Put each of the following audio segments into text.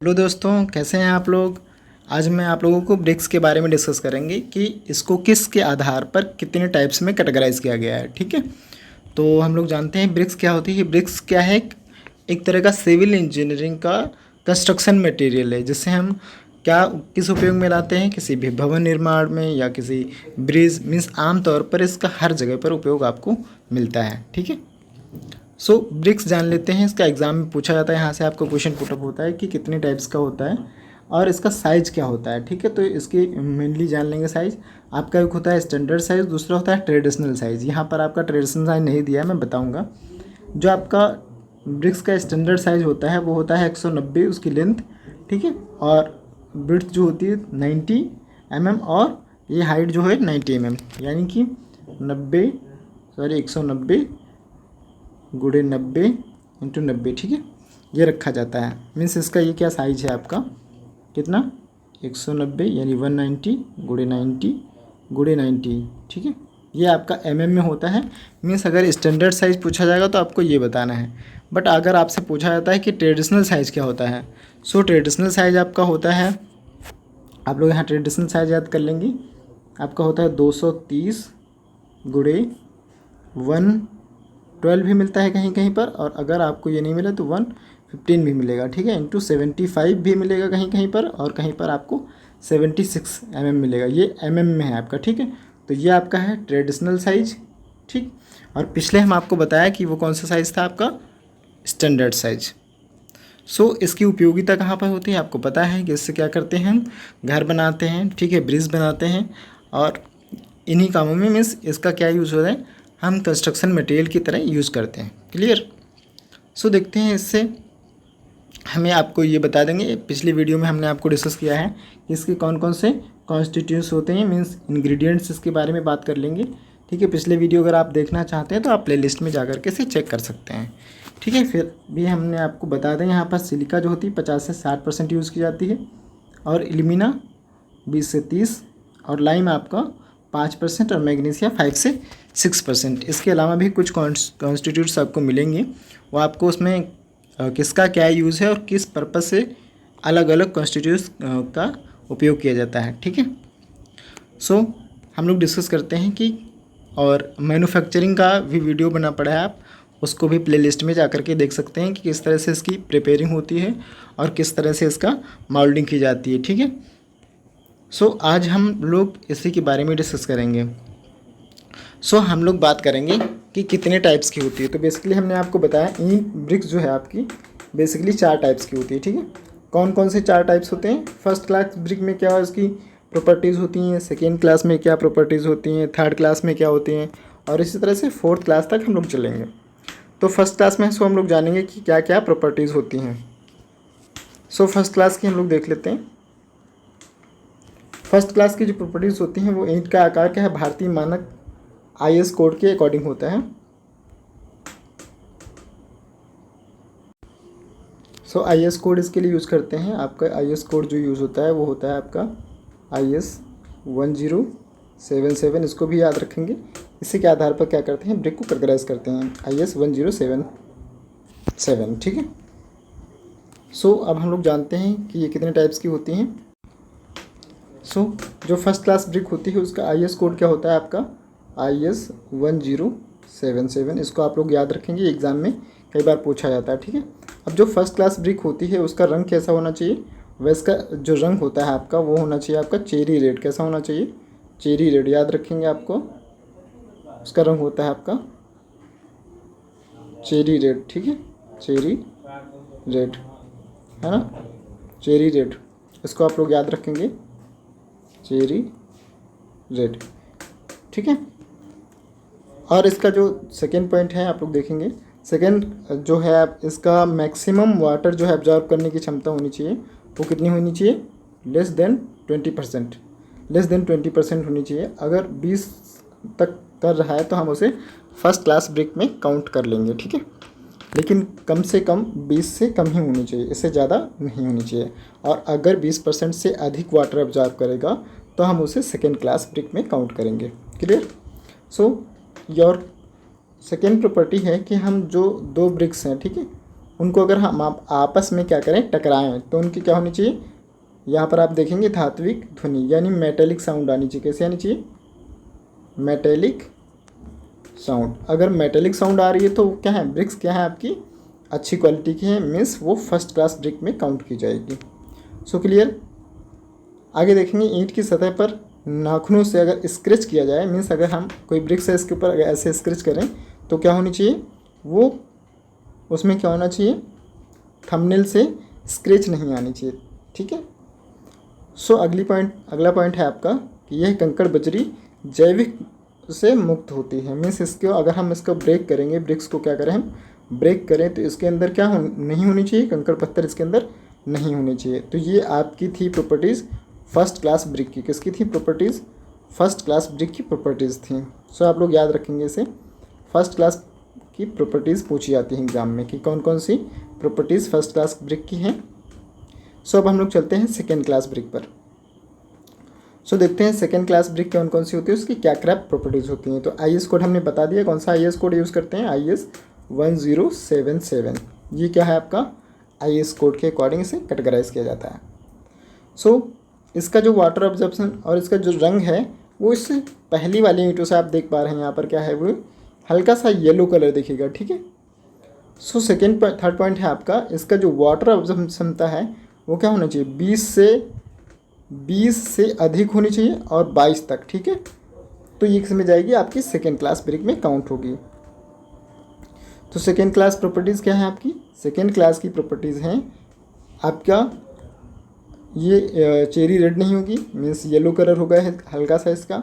Hello दोस्तों, कैसे हैं आप लोग। आज मैं आप लोगों को ब्रिक्स के बारे में डिस्कस करेंगे कि इसको किस के आधार पर कितने टाइप्स में कैटेगराइज किया गया है। ठीक है, तो हम लोग जानते हैं ब्रिक्स क्या होती है। ब्रिक्स क्या है, एक तरह का सिविल इंजीनियरिंग का कंस्ट्रक्शन मटेरियल है, जिससे हम क्या किस उपयोग में लाते हैं, किसी भी भवन निर्माण में या किसी ब्रिज मीन्स आम तौर पर इसका हर जगह पर उपयोग आपको मिलता है। ठीक है, सो ब्रिक्स जान लेते हैं। इसका एग्जाम में पूछा जाता है, यहाँ से आपको क्वेश्चन पुटअप होता है कि कितने टाइप्स का होता है और इसका साइज़ क्या होता है। ठीक है, तो इसकी मेनली जान लेंगे साइज़। आपका एक होता है स्टैंडर्ड साइज़, दूसरा होता है ट्रेडिशनल साइज़। यहाँ पर आपका ट्रेडिशनल साइज़ नहीं दिया है, मैं बताऊँगा। जो आपका ब्रिक्स का स्टैंडर्ड साइज़ होता है वो होता है 190 उसकी लेंथ। ठीक है, और ब्रिड्थ जो होती है 90 mm और ये हाइट जो है 90 mm, यानी कि 190 गुणे 90 इंटू 90। ठीक है, ये रखा जाता है। मीन्स इसका ये क्या साइज है आपका, कितना 190 यानी 190 गुणे 90 गुणे 90। ठीक है, ये आपका में होता है। मीन्स अगर स्टैंडर्ड साइज़ पूछा जाएगा तो आपको ये बताना है। बट अगर आपसे पूछा जाता है कि ट्रेडिशनल साइज़ क्या होता है, सो ट्रेडिशनल साइज़ आपका होता है, आप लोग यहाँ ट्रेडिशनल साइज़ याद कर लेंगे, आपका होता है 230 गुणे 112 भी मिलता है कहीं कहीं पर, और अगर आपको ये नहीं मिला तो 115 भी मिलेगा। ठीक है, इंटू 75 भी मिलेगा कहीं कहीं पर, और कहीं पर आपको 76 मिलेगा। ये में है आपका। ठीक है, तो ये आपका है ट्रेडिशनल साइज। ठीक, और पिछले हम आपको बताया कि वो कौन सा साइज़ था आपका, स्टैंडर्ड साइज। सो इसकी उपयोगिता कहाँ पर होती है आपको पता है कि इससे क्या करते हैं, हम घर बनाते हैं। ठीक है, ब्रिज बनाते हैं, और इन्हीं कामों में मीन्स इसका क्या यूज़ होता है, हम कंस्ट्रक्शन मटेरियल की तरह यूज़ करते हैं। क्लियर। सो देखते हैं इससे हमें आपको ये बता देंगे। पिछली वीडियो में हमने आपको डिस्कस किया है कि इसके कौन कौन से कॉन्स्टिट्यूंट्स होते हैं, मीन्स इंग्रेडिएंट्स, इसके बारे में बात कर लेंगे। ठीक है, पिछले वीडियो अगर आप देखना चाहते हैं तो आप प्लेलिस्ट में जाकर के इसे चेक कर सकते हैं। ठीक है, फिर भी हमने आपको बता दें, यहाँ पर सिलिका जो होती है 50 से 60% यूज़ की जाती है, और एल्यूमिना 20 से 30, और लाइम आपका 5% और मैग्नीशिया 5 से 6%। इसके अलावा भी कुछ कॉन्स्टिट्यूट्स आपको मिलेंगे, वो आपको उसमें किसका क्या यूज़ है और किस पर्पज़ से अलग अलग कॉन्स्टिट्यूट्स का उपयोग किया जाता है। ठीक है, सो हम लोग डिस्कस करते हैं कि, और मैन्युफैक्चरिंग का भी वीडियो बना पड़ा है, आप उसको भी प्लेलिस्ट में जा कर के देख सकते हैं कि किस तरह से इसकी प्रिपेयरिंग होती है और किस तरह से इसका मोल्डिंग की जाती है। ठीक है, सो आज हम लोग इसी के बारे में डिस्कस करेंगे। सो हम लोग बात करेंगे कि कितने टाइप्स की होती है। तो बेसिकली हमने आपको बताया ईंट ब्रिक्स जो है आपकी बेसिकली 4 टाइप्स की होती है। ठीक है, कौन कौन से 4 टाइप्स होते हैं, फर्स्ट क्लास ब्रिक में क्या उसकी प्रॉपर्टीज़ होती हैं, सेकेंड क्लास में क्या प्रॉपर्टीज़ होती हैं, थर्ड क्लास में क्या होती हैं, और इसी तरह से फोर्थ क्लास तक हम लोग चलेंगे। तो फर्स्ट क्लास में सो हम लोग जानेंगे कि क्या क्या प्रॉपर्टीज़ होती हैं। सो फर्स्ट क्लास की हम लोग देख लेते हैं। फर्स्ट क्लास की जो प्रॉपर्टीज़ होती हैं वो ईंट का आकार क्या है, भारतीय मानक IS कोड के अकॉर्डिंग होता है। सो IS कोड इसके लिए यूज़ करते हैं। आपका IS कोड जो यूज़ होता है वो होता है आपका IS 1077। इसको भी याद रखेंगे। इसी के आधार पर क्या करते हैं, ब्रिक को कैटेगराइज करते हैं, IS 1077। ठीक है, सो अब हम लोग जानते हैं कि ये कितने टाइप्स की होती हैं। सो जो फर्स्ट क्लास ब्रिक होती है उसका IS कोड क्या होता है आपका, IS 1077। इसको आप लोग याद रखेंगे, एग्ज़ाम में कई बार पूछा जाता है। ठीक है, अब जो फर्स्ट क्लास ब्रिक होती है उसका रंग कैसा होना चाहिए, वैसे का जो रंग होता है आपका वो होना चाहिए आपका चेरी रेड। कैसा होना चाहिए, चेरी रेड, याद रखेंगे आपको। उसका रंग होता है आपका चेरी रेड। ठीक है, चेरी रेड है ना, चेरी रेड, इसको आप लोग याद रखेंगे, चेरी रेड। ठीक है, और इसका जो सेकेंड पॉइंट है आप लोग देखेंगे, सेकेंड जो है आप इसका मैक्सिमम वाटर जो है एब्जॉर्ब करने की क्षमता होनी चाहिए, वो कितनी होनी चाहिए, लेस देन 20%, लेस देन 20% होनी चाहिए। अगर 20 तक कर रहा है तो हम उसे फर्स्ट क्लास ब्रिक में काउंट कर लेंगे। ठीक है, लेकिन कम से कम 20 से कम ही होनी चाहिए, इससे ज़्यादा नहीं होनी चाहिए। और अगर 20% से अधिक वाटर एब्जॉर्ब करेगा तो हम उसे सेकेंड क्लास ब्रिक में काउंट करेंगे। Clear. So your second property है कि हम जो 2 ब्रिक्स हैं, ठीक है, उनको अगर हम आपस में क्या करें, टकराएं, तो उनकी क्या होनी चाहिए, यहाँ पर आप देखेंगे धात्विक ध्वनि यानी मेटेलिक साउंड आनी चाहिए। कैसे आनी चाहिए, मेटेलिक साउंड। अगर मेटेलिक साउंड आ रही है तो क्या है, ब्रिक्स क्या है आपकी अच्छी क्वालिटी की है, मीन्स वो फर्स्ट क्लास ब्रिक में काउंट की जाएगी। So clear. आगे देखेंगे ईंट की सतह पर नाखूनों से अगर स्क्रैच किया जाए, मीन्स अगर हम कोई ब्रिक्स है इसके ऊपर अगर ऐसे स्क्रैच करें तो क्या होनी चाहिए, वो उसमें क्या होना चाहिए, थंबनेल से स्क्रैच नहीं आनी चाहिए। ठीक है। सो अगला पॉइंट है आपका कि यह कंकड़ बजरी जैविक से मुक्त होती है। मीन्स इसको अगर हम इसको ब्रेक करेंगे, ब्रिक्स को क्या करें हम ब्रेक करें, तो इसके अंदर क्या नहीं होनी चाहिए, कंकड़ पत्थर इसके अंदर नहीं होने चाहिए। तो ये आपकी थी प्रॉपर्टीज़ फर्स्ट क्लास ब्रिक की। किसकी थी प्रॉपर्टीज़, फर्स्ट क्लास ब्रिक की प्रॉपर्टीज़ थी। सो आप लोग याद रखेंगे इसे, फर्स्ट क्लास की प्रॉपर्टीज़ पूछी जाती हैं एग्जाम में कि कौन कौन सी प्रॉपर्टीज़ फर्स्ट क्लास ब्रिक की हैं। सो अब हम लोग चलते हैं सेकेंड क्लास ब्रिक पर। सो देखते हैं सेकेंड क्लास ब्रिक कौन कौन सी होती है, उसकी क्या क्या प्रॉपर्टीज़ होती हैं। तो IS कोड हमने बता दिया, कौन सा IS कोड यूज़ करते हैं, IS 1077। ये क्या है आपका IS कोड के अकॉर्डिंग इसे कैटेगराइज किया जाता है। सो इसका जो वाटर ऑब्जर्प्शन और इसका जो रंग है वो इससे पहली वाली ईंटों से आप देख पा रहे हैं, यहाँ पर क्या है वो हल्का सा येलो कलर दिखेगा। ठीक है। सो थर्ड पॉइंट है आपका, इसका जो वाटर ऑब्जर्प्शन क्षमता है वो क्या होना चाहिए, 20 से अधिक होनी चाहिए और 22 तक। ठीक है। तो ये किसमें जाएगी, आपकी सेकेंड क्लास ब्रिक में काउंट होगी। तो सेकेंड क्लास प्रॉपर्टीज़ क्या है आपकी, सेकेंड क्लास की प्रॉपर्टीज़ हैं आपका ये चेरी रेड नहीं होगी, मीन्स येलो कलर होगा है हल्का सा इसका,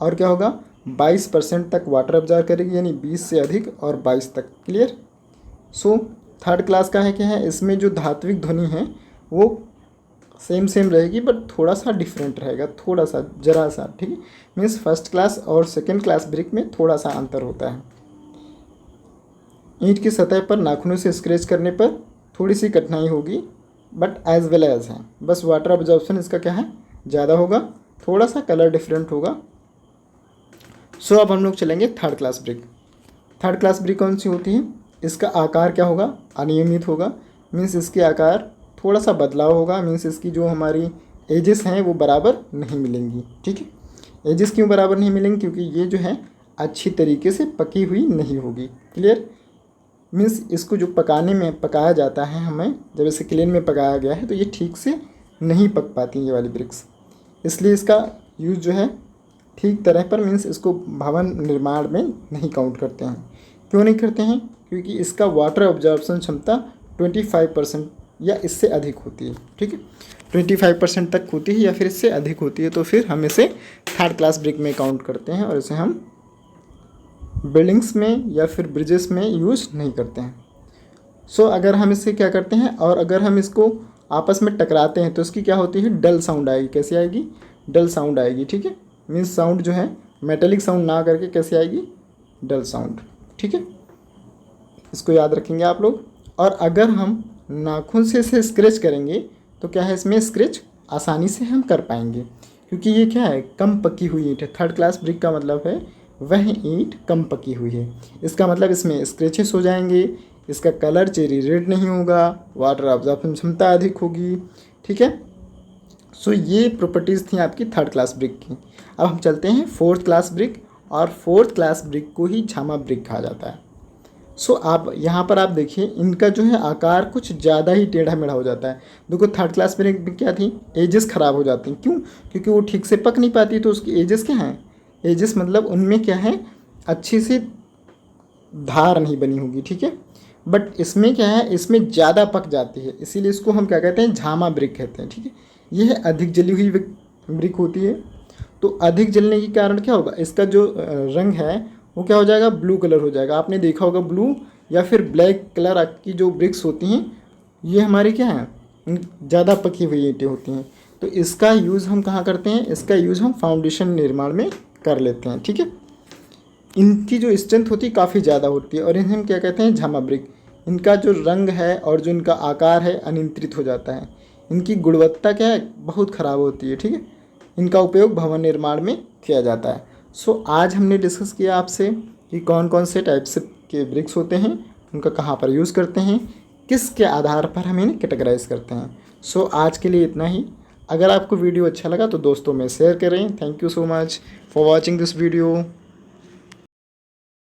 और क्या होगा 22% तक वाटर ऑब्जर्व करेगी, यानी 20 से अधिक और 22 तक। क्लियर। सो थर्ड क्लास का है क्या है, इसमें जो धात्विक ध्वनि है वो सेम रहेगी बट थोड़ा सा डिफरेंट रहेगा, थोड़ा सा जरा सा। ठीक है। मीन्स फर्स्ट क्लास और सेकेंड क्लास ब्रिक में थोड़ा सा अंतर होता है। ईंट की सतह पर नाखूनों से स्क्रैच करने पर थोड़ी सी कठिनाई होगी बट एज वेल एज है, बस वाटर ऑब्जॉर्प्शन इसका क्या है ज़्यादा होगा, थोड़ा सा कलर डिफरेंट होगा। सो अब हम लोग चलेंगे third class brick. Third class brick कौन सी होती है, इसका आकार क्या होगा, अनियमित होगा। मीन्स इसके आकार थोड़ा सा बदलाव होगा, मीन्स इसकी जो हमारी एजेस हैं वो बराबर नहीं मिलेंगी। ठीक है। एजेस क्यों बराबर नहीं मिलेंगी, क्योंकि ये जो है अच्छी तरीके से पकी हुई नहीं होगी। क्लियर। मीन्स इसको जो पकाने में पकाया जाता है, हमें जब इसे क्लेन में पकाया गया है तो ये ठीक से नहीं पक पाती ये वाली ब्रिक्स, इसलिए इसका यूज़ जो है ठीक तरह पर, मीन्स इसको भवन निर्माण में नहीं काउंट करते हैं। क्यों नहीं करते हैं, क्योंकि इसका वाटर ऑब्जॉर्प्शन क्षमता 25% या इससे अधिक होती है। ठीक है। 25% तक होती है या फिर इससे अधिक होती है, तो फिर हम इसे थर्ड क्लास ब्रिक में काउंट करते हैं और इसे हम बिल्डिंग्स में या फिर ब्रिजेस में यूज़ नहीं करते हैं। सो अगर हम इससे क्या करते हैं, और अगर हम इसको आपस में टकराते हैं तो इसकी क्या होती है, डल साउंड आएगी। कैसे आएगी, डल साउंड आएगी। ठीक है। मीन्स साउंड जो है मेटेलिक साउंड ना करके कैसे आएगी, डल साउंड। ठीक है। इसको याद रखेंगे आप लोग। और अगर हम नाखून से इसे स्क्रैच करेंगे तो क्या है, इसमें स्क्रैच आसानी से हम कर पाएंगे, क्योंकि ये क्या है कम पकी हुई ईंट है। थर्ड क्लास ब्रिक का मतलब है वह ईंट कम पकी हुई है, इसका मतलब इसमें स्क्रैचेस हो जाएंगे, इसका कलर चेरी रेड नहीं होगा, वाटर ऑब्जॉर्प्शन क्षमता अधिक होगी। ठीक है। सो ये प्रॉपर्टीज़ थी आपकी थर्ड क्लास ब्रिक की। अब हम चलते हैं फोर्थ क्लास ब्रिक, और फोर्थ क्लास ब्रिक को ही झामा ब्रिक कहा जाता है। सो आप यहाँ पर आप देखिए इनका जो है आकार कुछ ज़्यादा ही टेढ़ा मेढ़ा हो जाता है। देखो थर्ड क्लास ब्रिक क्या थी, एजेस ख़राब हो जाती हैं। क्यों, क्योंकि वो ठीक से पक नहीं पाती, तो उसकी एजेस क्या हैं, एजेस मतलब उनमें क्या है अच्छी सी धार नहीं बनी होगी। ठीक है। बट इसमें क्या है, इसमें ज़्यादा पक जाती है, इसीलिए इसको हम क्या कहते हैं, झामा ब्रिक कहते हैं। ठीक है। यह अधिक जली हुई ब्रिक होती है। तो अधिक जलने के कारण क्या होगा, इसका जो रंग है वो क्या हो जाएगा, ब्लू कलर हो जाएगा। आपने देखा होगा ब्लू या फिर ब्लैक कलर की जो ब्रिक्स होती हैं ये हमारी क्या है, ज़्यादा पकी हुई ईंटें होती हैं। तो इसका यूज़ हम कहाँ करते हैं, इसका यूज़ हम फाउंडेशन निर्माण में कर लेते हैं। ठीक है। इनकी जो स्ट्रेंथ होती है काफ़ी ज़्यादा होती है और इन्हें हम क्या कहते हैं, झामा ब्रिक। इनका जो रंग है और जो इनका आकार है अनियंत्रित हो जाता है, इनकी गुणवत्ता क्या है बहुत ख़राब होती है। ठीक है। इनका उपयोग भवन निर्माण में किया जाता है। सो आज हमने डिस्कस किया आपसे कि कौन कौन से टाइप्स के ब्रिक्स होते हैं, उनका कहाँ पर यूज़ करते हैं, किसके आधार पर हम इन्हें कैटेगराइज करते हैं। सो आज के लिए इतना ही। अगर आपको वीडियो अच्छा लगा तो दोस्तों में शेयर करें। Thank you so much for watching this video.